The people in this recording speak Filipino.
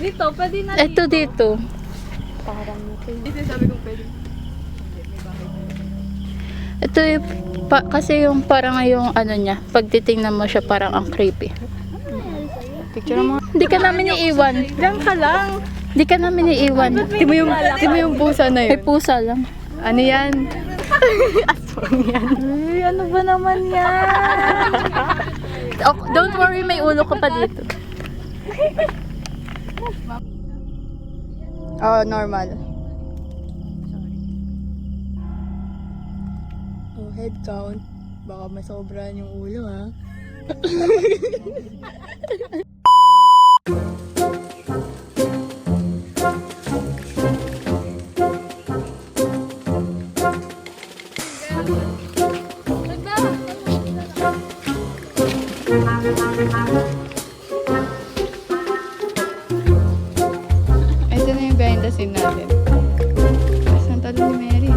Dito, pwede na Ito dito. Parang dito sabi kong pwede. Ito yung, kasi yung parang yung ano niya, pag titingnan mo siya parang ang creepy. Picture mo. Hindi ka namin iiwan. Diyan ka lang. Hindi ka namin iiwan. Di mo yung pusa na May yun. pusa lang. Ano yan? Aswang yan. Ay, ano ba naman yan? Oh, don't worry, may ulo ka pa dito. Oh, normal. Oh, head count. Baka masobran yung ulo, ha? Ito na yung behind the scene natin. Saan talo ni Mary?